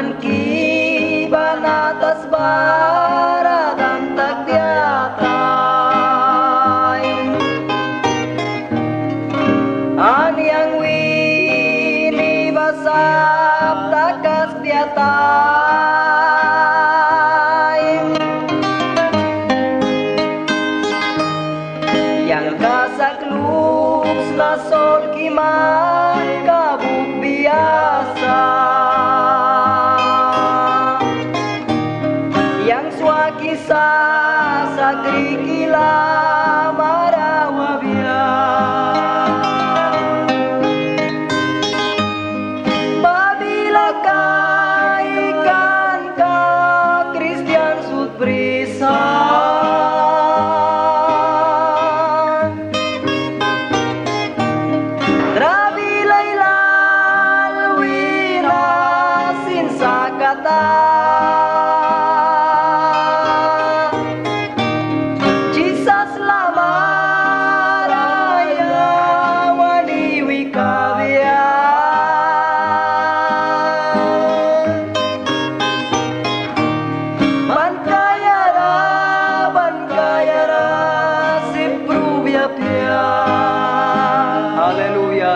manki banatas bara dan tak diatai an yang wini basap takas diatai yang kasakluk nasol kiman kabut biasa yang swakisah sagri kila marawabia babila kaikan ka Kristian sud brisa Jesus lama raya wani wikavya bankayara sipru biapia. Haleluya.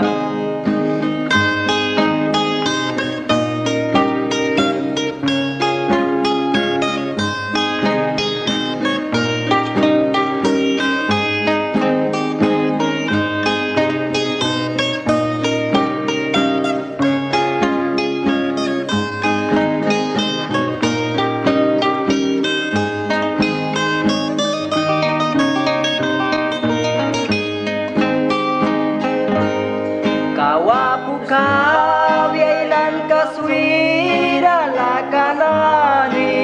Kawiainan kaswira lakanani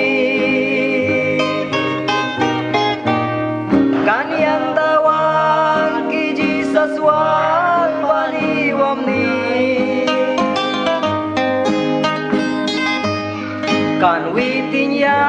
kaniang tawang ki Jesus wan waliwamni kan witinya